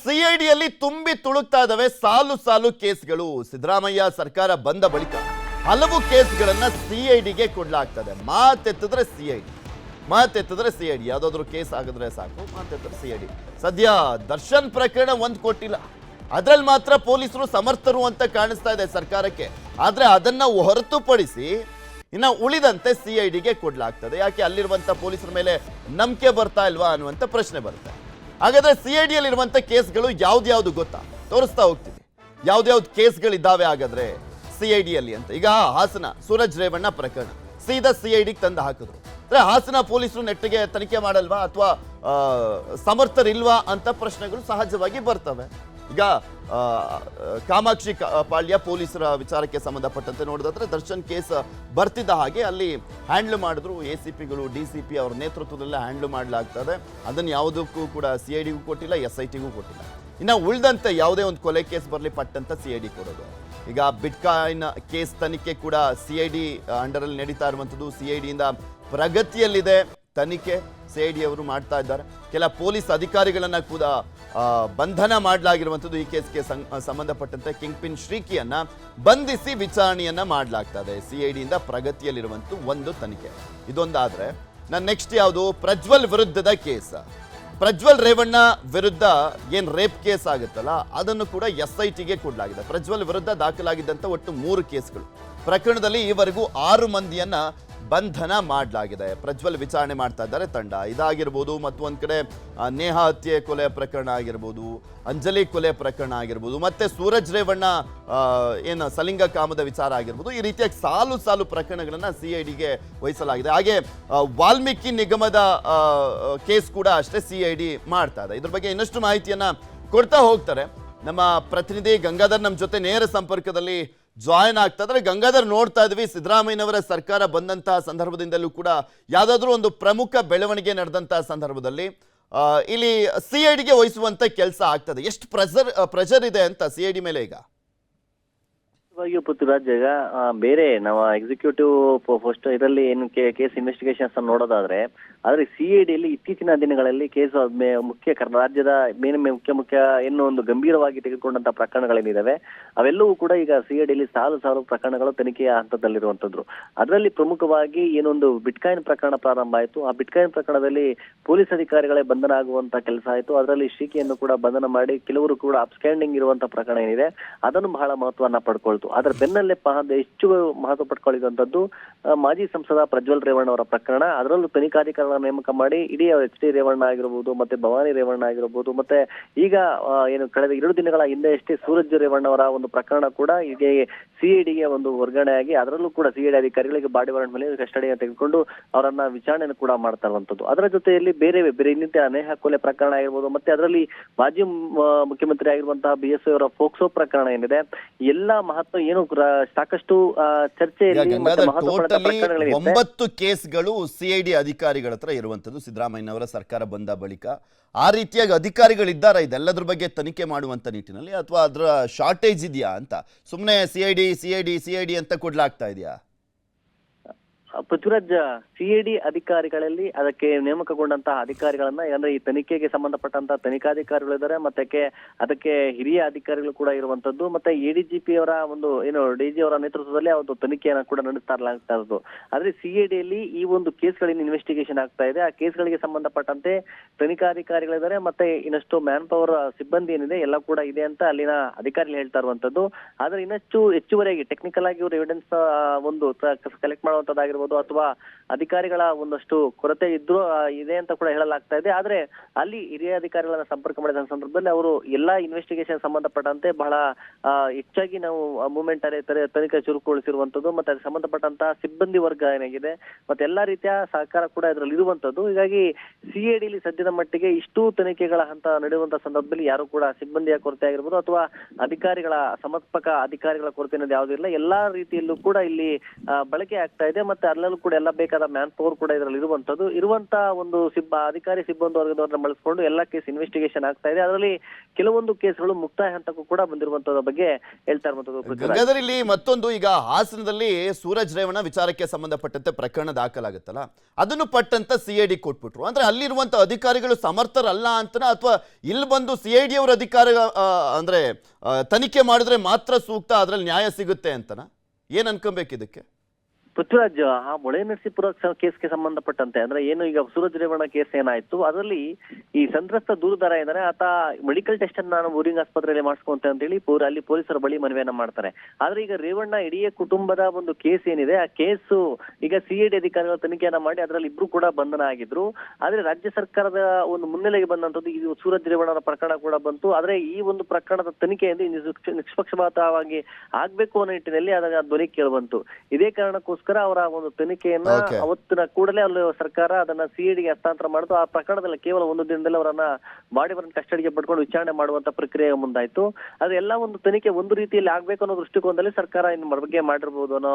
ಸಿಐಡಿಯಲ್ಲಿ ತುಂಬಿ ತುಳುಕ್ತಾ ಇದಾವೆ ಸಾಲು ಸಾಲು ಕೇಸ್ಗಳು. ಸಿದ್ದರಾಮಯ್ಯ ಸರ್ಕಾರ ಬಂದ ಬಳಿಕ ಹಲವು ಕೇಸ್ಗಳನ್ನ ಸಿಐಡಿಗೆ ಕೊಡ್ಲಾಗ್ತದೆ. ಮಾತೆತ್ತಿದ್ರೆ ಸಿಐಡಿ ಯಾವ್ದಾದ್ರು ಕೇಸ್ ಆಗಿದ್ರೆ ಸಾಕು, ಮಾತೆತ್ತಿದ್ರೆ ಸಿಐಡಿ. ಸದ್ಯ ದರ್ಶನ್ ಪ್ರಕರಣ ಒಂದ್ ಕೊಟ್ಟಿಲ್ಲ, ಅದ್ರಲ್ಲಿ ಮಾತ್ರ ಪೊಲೀಸರು ಸಮರ್ಥರು ಅಂತ ಕಾಣಿಸ್ತಾ ಇದೆ ಸರ್ಕಾರಕ್ಕೆ. ಆದ್ರೆ ಅದನ್ನ ಹೊರತುಪಡಿಸಿ ಇನ್ನು ಉಳಿದಂತೆ ಸಿಐಡಿಗೆ ಕೊಡ್ಲಾಗ್ತದೆ. ಯಾಕೆ ಅಲ್ಲಿರುವಂತ ಪೊಲೀಸರ ಮೇಲೆ ನಂಬಿಕೆ ಬರ್ತಾ ಇಲ್ವಾ ಅನ್ನುವಂತ ಪ್ರಶ್ನೆ ಬರುತ್ತೆ. ಹಾಗಾದ್ರೆ ಸಿಐಡಿಯಲ್ಲಿ ಇರುವಂತ ಕೇಸ್ಗಳು ಯಾವ್ದು ಗೊತ್ತಾ? ತೋರಿಸ್ತಾ ಹೋಗ್ತೀವಿ ಯಾವ್ದು ಕೇಸ್ಗಳಿದ್ದಾವೆ ಹಾಗಾದ್ರೆ ಸಿಐಡಿಯಲ್ಲಿ ಅಂತ. ಈಗ ಹಾಸನ ಸೂರಜ್ ರೇವಣ್ಣ ಪ್ರಕರಣ ಸೀದಾ ಸಿಐಡಿಗೆ ತಂದು ಹಾಕಿದ್ರು. ಅಂದ್ರೆ ಹಾಸನ ಪೊಲೀಸರು ನೆಟ್ಟಿಗೆ ತನಿಖೆ ಮಾಡಲ್ವಾ ಅಥವಾ ಸಮರ್ಥರಿಲ್ವಾ ಅಂತ ಪ್ರಶ್ನೆಗಳು ಸಹಜವಾಗಿ ಬರ್ತವೆ. ಈಗ ಕಾಮಾಕ್ಷಿ ಪಾಳ್ಯ ಪೊಲೀಸರ ವಿಚಾರಕ್ಕೆ ಸಂಬಂಧಪಟ್ಟಂತೆ ನೋಡಿದ್ರೆ ದರ್ಶನ್ ಕೇಸ್ ಬರ್ತಿದ್ದ ಹಾಗೆ ಅಲ್ಲಿ ಹ್ಯಾಂಡ್ಲ್ ಮಾಡಿದ್ರು. ಎಸಿಪಿಗಳು DCP ಅವರ ನೇತೃತ್ವದಲ್ಲೇ ಹ್ಯಾಂಡ್ಲ್ ಮಾಡಲಾಗ್ತದೆ. ಅದನ್ನು ಯಾವುದಕ್ಕೂ ಕೂಡ ಸಿಐಡಿಗೂ ಕೊಟ್ಟಿಲ್ಲ, SITಗೂ ಕೊಟ್ಟಿಲ್ಲ. ಇನ್ನು ಉಳಿದಂತೆ ಯಾವುದೇ ಒಂದು ಕೊಲೆ ಕೇಸ್ ಬರಲಿ ಪಟ್ಟಂತ ಸಿಐಡಿ ಕೊಡೋದು. ಈಗ ಬಿಟ್ಕಾಯಿನ್ ಕೇಸ್ ತನಿಖೆ ಕೂಡ ಸಿಐಡಿ ಅಂಡರಲ್ಲಿ ನಡೀತಾ ಇರುವಂಥದ್ದು. ಸಿಐಡಿಯಿಂದ ಪ್ರಗತಿಯಲ್ಲಿದೆ ತನಿಖೆ, ಸಿಐಡಿ ಅವರು ಮಾಡ್ತಾ ಇದ್ದಾರೆ. ಕೆಲ ಪೊಲೀಸ್ ಅಧಿಕಾರಿಗಳನ್ನ ಕೂಡ ಬಂಧನ ಮಾಡಲಾಗಿರುವಂಥದ್ದು. ಈ ಕೇಸ್ಗೆ ಸಂಬಂಧಪಟ್ಟಂತೆ ಕಿಂಗ್ ಪಿನ್ ಶ್ರೀಕಿಯನ್ನ ಬಂಧಿಸಿ ವಿಚಾರಣೆಯನ್ನ ಮಾಡಲಾಗ್ತದೆ. ಸಿಐಡಿಯಿಂದ ಪ್ರಗತಿಯಲ್ಲಿರುವಂಥ ಒಂದು ತನಿಖೆ ಇದೊಂದಾದ್ರೆ, ನಾನು ನೆಕ್ಸ್ಟ್ ಯಾವುದು ಪ್ರಜ್ವಲ್ ವಿರುದ್ಧದ ಕೇಸ್. ಪ್ರಜ್ವಲ್ ರೇವಣ್ಣ ವಿರುದ್ಧ ಏನ್ ರೇಪ್ ಕೇಸ್ ಆಗುತ್ತಲ್ಲ ಅದನ್ನು ಕೂಡ SITಗೆ ಕೊಡಲಾಗಿದೆ. ಪ್ರಜ್ವಲ್ ವಿರುದ್ಧ ದಾಖಲಾಗಿದ್ದಂತ ಒಟ್ಟು 3 ಕೇಸ್ಗಳು. ಪ್ರಕರಣದಲ್ಲಿ ಈವರೆಗೂ 6 ಮಂದಿಯನ್ನ ಬಂಧನ ಮಾಡಲಾಗಿದೆ. ಪ್ರಜ್ವಲ್ ವಿಚಾರಣೆ ಮಾಡ್ತಾ ಇದ್ದಾರೆ ತಂಡ. ಇದಾಗಿರ್ಬೋದು, ಮತ್ತೊಂದು ಕಡೆ ನೇಹಾ ಹತ್ಯೆ ಕೊಲೆ ಪ್ರಕರಣ ಆಗಿರ್ಬೋದು, ಅಂಜಲಿ ಕೊಲೆ ಪ್ರಕರಣ ಆಗಿರ್ಬೋದು, ಮತ್ತೆ ಸೂರಜ್ ರೇವಣ್ಣ ಏನು ಸಲಿಂಗ ಕಾಮದ ವಿಚಾರ ಆಗಿರ್ಬೋದು. ಈ ರೀತಿಯಾಗಿ ಸಾಲು ಸಾಲು ಪ್ರಕರಣಗಳನ್ನ ಸಿಐಡಿಗೆ ವಹಿಸಲಾಗಿದೆ. ಹಾಗೆ ವಾಲ್ಮೀಕಿ ನಿಗಮದ ಕೇಸ್ ಕೂಡ ಅಷ್ಟೇ ಸಿಐಡಿ ಮಾಡ್ತಾ ಇದೆ. ಇದ್ರ ಬಗ್ಗೆ ಇನ್ನಷ್ಟು ಮಾಹಿತಿಯನ್ನ ಕೊಡ್ತಾ ಹೋಗ್ತಾರೆ ನಮ್ಮ ಪ್ರತಿನಿಧಿ ಗಂಗಾಧರ್. ನಮ್ಮ ಜೊತೆ ನೇರ ಸಂಪರ್ಕದಲ್ಲಿ ಜಾಯಿನ್ ಆಗ್ತಾ ಇದ್ರೆ. ಗಂಗಾಧರ್, ನೋಡ್ತಾ ಇದ್ವಿ ಸಿದ್ದರಾಮಯ್ಯನವರ ಸರ್ಕಾರ ಬಂದಂತಹ ಸಂದರ್ಭದಿಂದಲೂ ಕೂಡ ಯಾವುದಾದ್ರೂ ಒಂದು ಪ್ರಮುಖ ಬೆಳವಣಿಗೆ ನಡೆದಂತಹ ಸಂದರ್ಭದಲ್ಲಿ ಇಲ್ಲಿ ಸಿಐಡಿಗೆ ವಹಿಸುವಂತ ಕೆಲಸ ಆಗ್ತದೆ. ಎಷ್ಟು ಪ್ರೆಷರ್ ಇದೆ ಅಂತ ಸಿಐಡಿ ಮೇಲೆ ಈಗ? ಪೃಥ್ವಿರಾಜ್, ಈಗ ಬೇರೆ ನಾವು ಎಕ್ಸಿಕ್ಯೂಟಿವ್ ಫಸ್ಟ್ ಇದರಲ್ಲಿ ಏನು ಕೇಸ್ ಇನ್ವೆಸ್ಟಿಗೇಷನ್ಸ್ ನೋಡೋದಾದ್ರೆ, ಆದ್ರೆ ಸಿಐಡಿಯಲ್ಲಿ ಇತ್ತೀಚಿನ ದಿನಗಳಲ್ಲಿ ಕೇಸ್ ಮುಖ್ಯ ರಾಜ್ಯದ ಮುಖ್ಯ ಏನು ಒಂದು ಗಂಭೀರವಾಗಿ ತೆಗೆದುಕೊಂಡಂತ ಪ್ರಕರಣಗಳೇನಿದಾವೆ ಅವೆಲ್ಲವೂ ಕೂಡ ಈಗ ಸಿಐಡಿಯಲ್ಲಿ ಸಾಲು ಪ್ರಕರಣಗಳು ತನಿಖೆಯ ಹಂತದಲ್ಲಿರುವಂತದ್ದು. ಅದರಲ್ಲಿ ಪ್ರಮುಖವಾಗಿ ಏನೊಂದು ಬಿಟ್ಕಾಯಿನ್ ಪ್ರಕರಣ ಪ್ರಾರಂಭ ಆಯಿತು. ಆ ಬಿಟ್ಕಾಯಿನ್ ಪ್ರಕರಣದಲ್ಲಿ ಪೊಲೀಸ್ ಅಧಿಕಾರಿಗಳೇ ಬಂಧನ ಆಗುವಂತ ಕೆಲಸ ಆಯಿತು. ಅದರಲ್ಲಿ ಶ್ರೀಕಿಯನ್ನು ಕೂಡ ಬಂಧನ ಮಾಡಿ ಕೆಲವರು ಕೂಡ ಅಬ್ಸ್ಟ್ಯಾಂಡಿಂಗ್ ಇರುವಂತ ಪ್ರಕರಣ ಏನಿದೆ ಅದನ್ನು ಬಹಳ ಮಹತ್ವವನ್ನ ಪಡ್ಕೊಳ್ತು. ಅದರ ಬೆನ್ನಲ್ಲೇ ಹೆಚ್ಚು ಮಹತ್ವ ಪಡ್ಕೊಳ್ಳುವಂತದ್ದು ಮಾಜಿ ಸಂಸದ ಪ್ರಜ್ವಲ್ ರೇವಣ್ಣ ಅವರ ಪ್ರಕರಣ. ಅದರಲ್ಲೂ ತನಿಖಾಧಿಕಾರಿಗಳ ನೇಮಕ ಮಾಡಿ ಇಡೀ HD ರೇವಣ್ಣ ಆಗಿರಬಹುದು, ಮತ್ತೆ ಭವಾನಿ ರೇವಣ್ಣ ಆಗಿರಬಹುದು, ಮತ್ತೆ ಈಗ ಏನು ಕಳೆದ 2 ದಿನಗಳ ಹಿಂದೆ ಅಷ್ಟೇ ಸೂರಜ್ ರೇವಣ್ಣ ಅವರ ಒಂದು ಪ್ರಕರಣ ಕೂಡ ಈಗ ಸಿಐಡಿಗೆ ಒಂದು ವರ್ಗಾವಣೆಯಾಗಿ ಅದರಲ್ಲೂ ಕೂಡ ಸಿಐಡಿ ಅಧಿಕಾರಿಗಳಿಗೆ ಬಾಡಿ ವಾರೆಂಟ್ ಮೇಲೆ ಕಸ್ಟಡಿಯನ್ನು ತೆಗೆದುಕೊಂಡು ಅವರನ್ನ ವಿಚಾರಣೆ ಕೂಡ ಮಾಡ್ತಾ ಇರುವಂತದ್ದು. ಅದರ ಜೊತೆಯಲ್ಲಿ ಬೇರೆ ಇನ್ನಿತರ ನೇಹಾ ಕೊಲೆ ಪ್ರಕರಣ ಆಗಿರ್ಬೋದು, ಮತ್ತೆ ಅದರಲ್ಲಿ ಮಾಜಿ ಮುಖ್ಯಮಂತ್ರಿ ಆಗಿರುವಂತಹ BSY ಅವರ ಫೋಕ್ಸೋ ಪ್ರಕರಣ ಏನಿದೆ ಎಲ್ಲಾ ಮಹತ್ವ ಏನು ಸಾಕಷ್ಟು ಚರ್ಚೆಯಲ್ಲಿ 9 ಕೇಸ್ಗಳು ಸಿಐಡಿ ಅಧಿಕಾರಿಗಳ ಹತ್ರ ಇರುವಂತದ್ದು ಸಿದ್ದರಾಮಯ್ಯನವರ ಸರ್ಕಾರ ಬಂದ ಬಳಿಕ. ಆ ರೀತಿಯಾಗಿ ಅಧಿಕಾರಿಗಳಿದ್ದಾರೆ ಇದೆಲ್ಲದ್ರ ಬಗ್ಗೆ ತನಿಖೆ ಮಾಡುವಂತ ನಿಟ್ಟಿನಲ್ಲಿ, ಅಥವಾ ಅದರ ಶಾರ್ಟೇಜ್ ಇದೆಯಾ ಅಂತ ಸುಮ್ಮನೆ ಸಿಐಡಿ ಅಂತ ಕೊಡ್ಲಾಗ್ತಾ ಇದೆಯಾ? ಪೃಥ್ವಿರಾಜ್, ಸಿಐಡಿ ಅಧಿಕಾರಿಗಳಲ್ಲಿ ಅದಕ್ಕೆ ನೇಮಕಗೊಂಡಂತಹ ಅಧಿಕಾರಿಗಳನ್ನ ಅಂದ್ರೆ ಈ ತನಿಖೆಗೆ ಸಂಬಂಧಪಟ್ಟಂತಹ ತನಿಖಾಧಿಕಾರಿಗಳಿದ್ದಾರೆ, ಮತ್ತೆ ಅದಕ್ಕೆ ಹಿರಿಯ ಅಧಿಕಾರಿಗಳು ಕೂಡ ಇರುವಂತದ್ದು. ಮತ್ತೆ ADGP ಅವರ ಒಂದು ಏನು DG ಅವರ ನೇತೃತ್ವದಲ್ಲಿ ಒಂದು ತನಿಖೆಯನ್ನ ಕೂಡ ನಡೆಸ್ತಾ ಇರೋದು. ಆದ್ರೆ ಸಿಐಡಿಯಲ್ಲಿ ಈ ಒಂದು ಕೇಸ್ಗಳಿಂದ ಇನ್ವೆಸ್ಟಿಗೇಷನ್ ಆಗ್ತಾ ಇದೆ. ಆ ಕೇಸ್ಗಳಿಗೆ ಸಂಬಂಧಪಟ್ಟಂತೆ ತನಿಖಾಧಿಕಾರಿಗಳಿದ್ದಾರೆ, ಮತ್ತೆ ಇನ್ನಷ್ಟು ಮ್ಯಾನ್ ಪವರ್ ಸಿಬ್ಬಂದಿ ಏನಿದೆ ಎಲ್ಲ ಕೂಡ ಇದೆ ಅಂತ ಅಲ್ಲಿನ ಅಧಿಕಾರಿಗಳು ಹೇಳ್ತಾ ಇರುವಂತದ್ದು. ಆದ್ರೆ ಇನ್ನಷ್ಟು ಹೆಚ್ಚುವರಿಯಾಗಿ ಟೆಕ್ನಿಕಲ್ ಆಗಿ ಇವರು ಎವಿಡೆನ್ಸ್ ಒಂದು ಕಲೆಕ್ಟ್ ಮಾಡುವಂತದ್ದಾಗಿರ್ಬೋದು ಅಥವಾ ಅಧಿಕಾರಿಗಳ ಒಂದಷ್ಟು ಕೊರತೆ ಇದೆ ಅಂತ ಕೂಡ ಹೇಳಲಾಗ್ತಾ ಇದೆ. ಆದ್ರೆ ಅಲ್ಲಿ ಹಿರಿಯ ಅಧಿಕಾರಿಗಳನ್ನ ಸಂಪರ್ಕ ಮಾಡಿದ ಸಂದರ್ಭದಲ್ಲಿ ಅವರು ಎಲ್ಲಾ ಇನ್ವೆಸ್ಟಿಗೇಷನ್ ಸಂಬಂಧಪಟ್ಟಂತೆ ಬಹಳ ಹೆಚ್ಚಾಗಿ ನಾವು ಮೂವ್ಮೆಂಟ್ ತನಿಖೆ ಚುರುಕುಗೊಳಿಸಿರುವಂತದ್ದು, ಮತ್ತೆ ಅದಕ್ಕೆ ಸಂಬಂಧಪಟ್ಟಂತಹ ಸಿಬ್ಬಂದಿ ವರ್ಗ ಏನಾಗಿದೆ ಮತ್ತೆ ಎಲ್ಲಾ ರೀತಿಯ ಸಹಕಾರ ಕೂಡ ಇದರಲ್ಲಿ ಇರುವಂತದ್ದು. ಹೀಗಾಗಿ ಸಿಐಡಿಲಿ ಸದ್ಯದ ಮಟ್ಟಿಗೆ ಇಷ್ಟು ತನಿಖೆಗಳ ಹಂತ ನಡೆಯುವಂತಹ ಸಂದರ್ಭದಲ್ಲಿ ಯಾರು ಕೂಡ ಸಿಬ್ಬಂದಿಯ ಕೊರತೆ ಆಗಿರ್ಬೋದು ಅಥವಾ ಸಮರ್ಪಕ ಅಧಿಕಾರಿಗಳ ಕೊರತೆ ಅನ್ನೋದು ಯಾವುದೂ ಇಲ್ಲ. ಎಲ್ಲಾ ರೀತಿಯಲ್ಲೂ ಕೂಡ ಇಲ್ಲಿ ಬಳಕೆ ಆಗ್ತಾ ಇದೆ. ಮತ್ತೆ ಅಲ್ಲೂ ಕೂಡ ಎಲ್ಲ ಬೇಕಾದ ಮ್ಯಾನ್ ಪವರ್ ಕೂಡ ಇದರಲ್ಲಿ ಇರುವಂತ ಒಂದು ಅಧಿಕಾರಿ ಸಿಬ್ಬಂದಿ ವರ್ಗದವ್ರನ್ನ ಬಳಸ್ಕೊಂಡು ಎಲ್ಲ ಕೇಸ್ ಇನ್ವೆಸ್ಟಿಗೇಷನ್ ಆಗ್ತಾ ಇದೆ. ಅದರಲ್ಲಿ ಕೆಲವೊಂದು ಕೇಸ್ಗಳು ಮುಕ್ತಾಯ ಹಂತಕ್ಕೂ ಕೂಡ ಬಂದಿರುವಂತದ್ರ ಬಗ್ಗೆ ಹೇಳ್ತಾ ಇರುವಂತದ್ದು. ಗಂಗಾಧರ್, ಇಲ್ಲಿ ಮತ್ತೊಂದು, ಈಗ ಹಾಸನದಲ್ಲಿ ಸೂರಜ್ ರೇವಣ್ಣ ವಿಚಾರಕ್ಕೆ ಸಂಬಂಧಪಟ್ಟಂತೆ ಪ್ರಕರಣ ದಾಖಲಾಗುತ್ತಲ್ಲ, ಅದನ್ನು ಪಟ್ಟಂತ ಸಿಐಡಿ ಕೊಟ್ಬಿಟ್ರು. ಅಂದ್ರೆ ಅಲ್ಲಿರುವಂತ ಅಧಿಕಾರಿಗಳು ಸಮರ್ಥರಲ್ಲ ಅಂತನಾ, ಅಥವಾ ಇಲ್ಲಿ ಬಂದು ಸಿಐಡಿ ಅವರ ಅಧಿಕಾರ ಅಂದ್ರೆ ತನಿಖೆ ಮಾಡಿದ್ರೆ ಮಾತ್ರ ಸೂಕ್ತ, ಅದ್ರಲ್ಲಿ ನ್ಯಾಯ ಸಿಗುತ್ತೆ ಅಂತನಾ? ಏನ್ ಅನ್ಕೊಬೇಕು ಇದಕ್ಕೆ? ಪೃಥ್ವಿರಾಜ್, ಆ ಮೊಳೆ ನರಸೀಪುರ ಕೇಸ್ಗೆ ಸಂಬಂಧಪಟ್ಟಂತೆ ಅಂದ್ರೆ ಏನು ಈಗ ಸೂರಜ್ ರೇವಣ್ಣ ಕೇಸ್ ಏನಾಯ್ತು, ಅದರಲ್ಲಿ ಈ ಸಂತ್ರಸ್ತ ದೂರುದಾರ ಇದ್ದಾರೆ, ಆತ ಮೆಡಿಕಲ್ ಟೆಸ್ಟ್ ಅನ್ನ ನಾನು ಬೋರಿಂಗ್ ಆಸ್ಪತ್ರೆಯಲ್ಲಿ ಮಾಡಿಸ್ಕೊಂತೆ ಅಂತ ಹೇಳಿ ಅಲ್ಲಿ ಪೊಲೀಸರ ಬಳಿ ಮನವಿಯನ್ನ ಮಾಡ್ತಾರೆ. ಆದ್ರೆ ಈಗ ರೇವಣ್ಣ ಇಡೀ ಕುಟುಂಬದ ಒಂದು ಕೇಸ್ ಏನಿದೆ, ಆ ಕೇಸು ಈಗ ಸಿಐಡಿ ಅಧಿಕಾರಿಗಳ ತನಿಖೆಯನ್ನ ಮಾಡಿ ಅದರಲ್ಲಿ ಇಬ್ರು ಕೂಡ ಬಂಧನ ಆಗಿದ್ರು. ಆದ್ರೆ ರಾಜ್ಯ ಸರ್ಕಾರದ ಒಂದು ಮುನ್ನೆಲೆಗೆ ಬಂದಂತದ್ದು ಇದು ಸೂರಜ್ ರೇವಣ್ಣನ ಪ್ರಕರಣ ಕೂಡ ಬಂತು. ಆದ್ರೆ ಈ ಒಂದು ಪ್ರಕರಣದ ತನಿಖೆಯಿಂದ ನಿಷ್ಪಕ್ಷಪಾತವಾಗಿ ಆಗ್ಬೇಕು ಅನ್ನೋ ನಿಟ್ಟಿನಲ್ಲಿ ಅದರ ಧ್ವನಿ ಕೇಳಿಬಂತು. ಇದೇ ಕಾರಣಕ್ಕೋಸ್ಕರ ಅವರ ಒಂದು ತನಿಖೆಯನ್ನ ಅವತ್ತಿನ ಕೂಡಲೇ ಅಲ್ಲಿ ಸರ್ಕಾರ ಅದನ್ನ ಸಿಐಡಿಗೆ ಹಸ್ತಾಂತರ ಮಾಡಿತು. ಆ ಪ್ರಕರಣದಲ್ಲಿ ಕೇವಲ ಒಂದು ದಿನದಲ್ಲಿ ಅವರನ್ನ ಬಾಡಿ ವಾರೆಂಟ್ ಕಸ್ಟಡಿಗೆ ಪಡ್ಕೊಂಡು ವಿಚಾರಣೆ ಮಾಡುವಂತ ಪ್ರಕ್ರಿಯೆ ಮುಂದಾಯ್ತು. ಅದೆಲ್ಲ ಒಂದು ತನಿಖೆ ಒಂದು ರೀತಿಯಲ್ಲಿ ಆಗ್ಬೇಕು ಅನ್ನೋ ದೃಷ್ಟಿಕೋನದಲ್ಲಿ ಸರ್ಕಾರ ಇನ್ನು ಬಗ್ಗೆ ಮಾಡಿರ್ಬೋದು ಅನ್ನೋ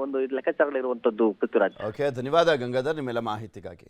ಒಂದು ಲೆಕ್ಕಾಚಾರಗಳಿರುವಂತದ್ದು. ಪೃಥ್ವಿರಾಜ್, ಓಕೆ, ಧನ್ಯವಾದ ಗಂಗಾಧರ್ ನಿಮ್ಮೆಲ್ಲ ಮಾಹಿತಿಗಾಗಿ.